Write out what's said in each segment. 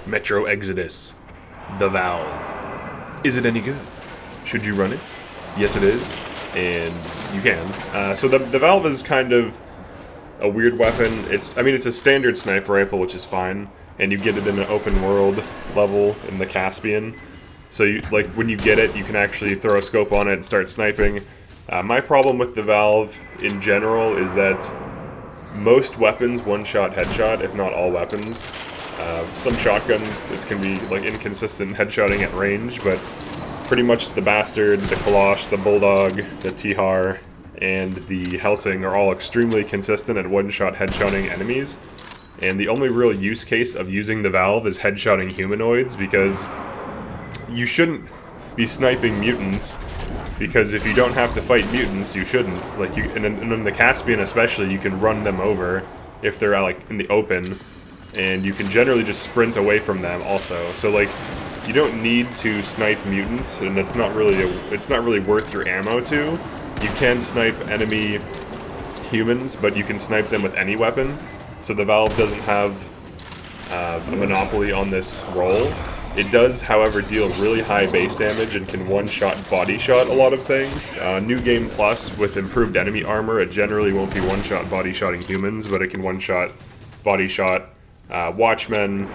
Metro Exodus, the Valve. Is it any good? Should you run it? Yes, it is, and you can. So the Valve is kind of a weird weapon. It's a standard sniper rifle, which is fine, and you get it in an open world level in the Caspian. So when you get it, you can actually throw a scope on it and start sniping. My problem with the Valve in general is that most weapons one-shot headshot, if not all weapons. Some shotguns, it can be inconsistent headshotting at range, but pretty much the Bastard, the Kalash, the Bulldog, the Tihar, and the Helsing are all extremely consistent at one-shot headshotting enemies. And the only real use case of using the Valve is headshotting humanoids, because you shouldn't be sniping mutants, because if you don't have to fight mutants, you shouldn't. And in the Caspian especially, you can run them over if they're in the open, and you can generally just sprint away from them also. So you don't need to snipe mutants, and it's not really worth your ammo to. You can snipe enemy humans, but you can snipe them with any weapon. So the Valve doesn't have a monopoly on this role. It does, however, deal really high base damage and can one-shot body shot a lot of things. New Game Plus with improved enemy armor, it generally won't be one-shot body shotting humans, but it can one-shot body shot Watchmen,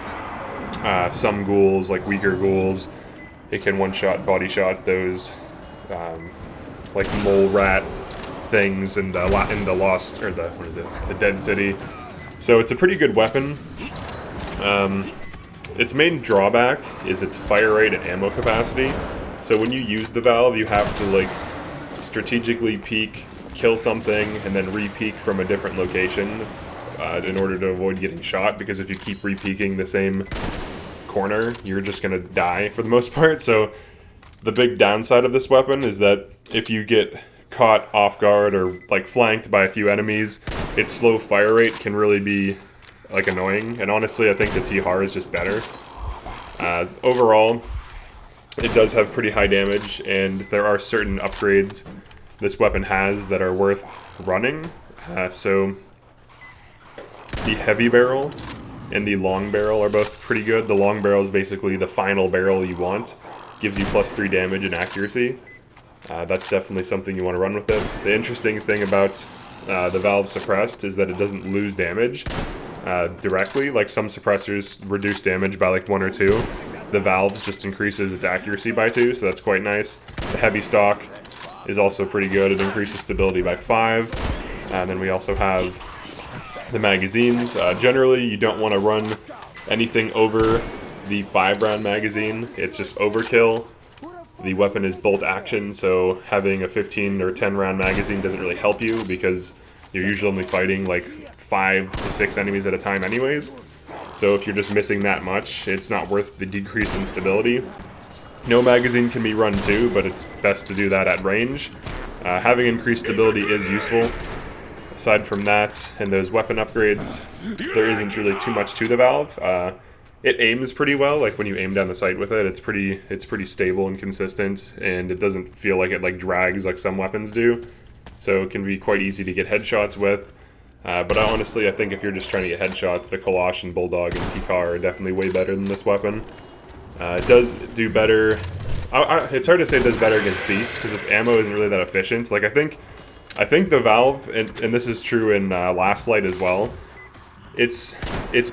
some ghouls, weaker ghouls. It can one-shot body shot those mole rat things in the Lost, or the Dead City. So it's a pretty good weapon. Its main drawback is its fire rate and ammo capacity. So when you use the Valve, you have to strategically peek, kill something, and then re-peek from a different location in order to avoid getting shot, because if you keep re-peeking the same corner, you're just going to die for the most part. So the big downside of this weapon is that if you get caught off guard or flanked by a few enemies, its slow fire rate can really be annoying, and honestly I think the Tihar is just better. Overall, it does have pretty high damage, and there are certain upgrades this weapon has that are worth running. So the heavy barrel and the long barrel are both pretty good. The long barrel is basically the final barrel you want. Gives you +3 damage and accuracy. That's definitely something you want to run with it. The interesting thing about the Valve Suppressed is that it doesn't lose damage directly. Some suppressors reduce damage by 1 or 2. The Valve's just increases its accuracy by 2, so that's quite nice. The heavy stock is also pretty good. It increases stability by 5. And then we also have the magazines. Generally, you don't want to run anything over the 5-round magazine. It's just overkill. The weapon is bolt action, so having a 15 or 10-round magazine doesn't really help you, because you're usually only fighting 5 to 6 enemies at a time anyways. So if you're just missing that much, it's not worth the decrease in stability. No magazine can be run too, but it's best to do that at range. Having increased stability is useful. Aside from that and those weapon upgrades, there isn't really too much to the Valve. It aims pretty well. When you aim down the sight with it, it's pretty stable and consistent, and it doesn't feel like it drags like some weapons do. So it can be quite easy to get headshots with. But honestly, I think if you're just trying to get headshots, the Kalash and Bulldog and Tihar are definitely way better than this weapon. It does do better. It's hard to say it does better against beasts, because its ammo isn't really that efficient. I think the Valve, and this is true in Last Light as well, its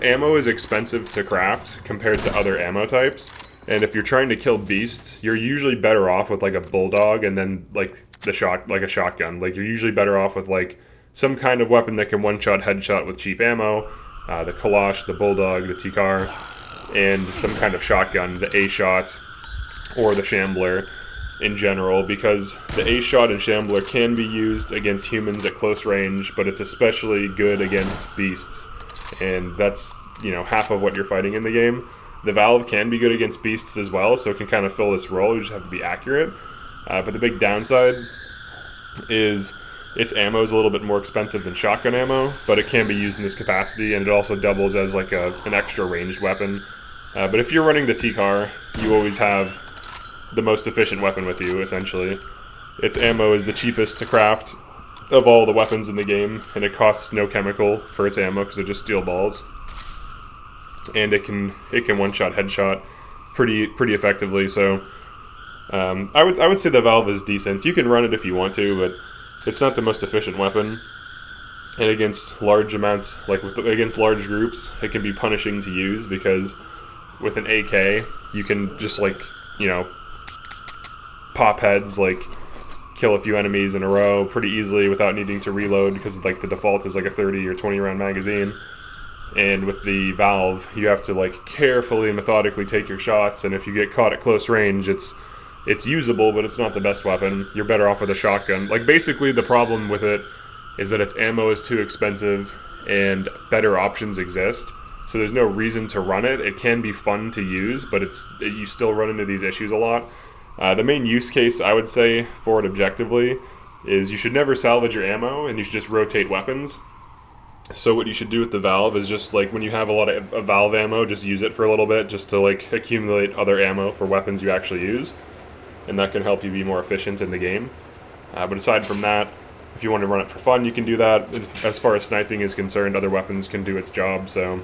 ammo is expensive to craft compared to other ammo types. And if you're trying to kill beasts, you're usually better off with a Bulldog and then a shotgun. You're usually better off with some kind of weapon that can one-shot headshot with cheap ammo, the Kalash, the Bulldog, the Tikar, and some kind of shotgun, the A-Shot or the Shambler in general, because the A-Shot and Shambler can be used against humans at close range, but it's especially good against beasts, and that's half of what you're fighting in the game. The Valve can be good against beasts as well, so it can kind of fill this role. You just have to be accurate. But the big downside is its ammo is a little bit more expensive than shotgun ammo, but it can be used in this capacity, and it also doubles as an extra ranged weapon. But if you're running the T-Car, you always have the most efficient weapon with you, essentially. Its ammo is the cheapest to craft of all the weapons in the game, and it costs no chemical for its ammo because it's just steel balls. and it can one-shot headshot pretty effectively. So I would say the valve is decent. You can run it if you want to, but it's not the most efficient weapon. And against large amounts, against large groups, it can be punishing to use, because with an AK, you can just pop heads, kill a few enemies in a row pretty easily without needing to reload, because the default is a 30 or 20 round magazine. And with the valve, you have to carefully and methodically take your shots, and if you get caught at close range, it's usable, but it's not the best weapon. You're better off with a shotgun. Basically the problem with it is that its ammo is too expensive and better options exist. So there's no reason to run it. It can be fun to use, but you still run into these issues a lot. The main use case, I would say, for it objectively, is you should never salvage your ammo, and you should just rotate weapons. So what you should do with the valve is just, when you have a lot of valve ammo, just use it for a little bit, just to, accumulate other ammo for weapons you actually use. And that can help you be more efficient in the game. But aside from that, if you want to run it for fun, you can do that. As far as sniping is concerned, other weapons can do its job, so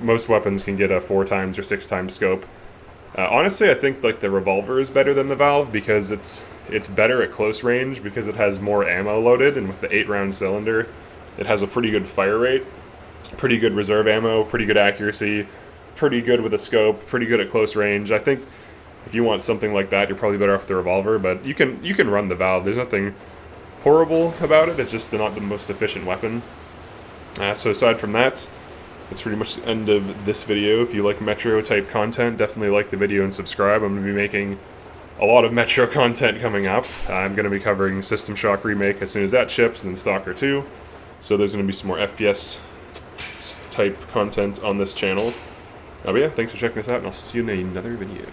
most weapons can get a 4 times or 6 times scope. Honestly, I think the revolver is better than the valve, because it's better at close range, because it has more ammo loaded, and with the 8-round cylinder, it has a pretty good fire rate, pretty good reserve ammo, pretty good accuracy, pretty good with a scope, pretty good at close range. I think if you want something like that, you're probably better off with the revolver, but you can run the valve. There's nothing horrible about it. It's just not the most efficient weapon. So aside from that, that's pretty much the end of this video. If you like Metro type content, definitely like the video and subscribe. I'm going to be making a lot of Metro content coming up. I'm going to be covering System Shock Remake as soon as that ships, and then Stalker 2. So there's going to be some more FPS type content on this channel. But yeah, thanks for checking this out, and I'll see you in another video.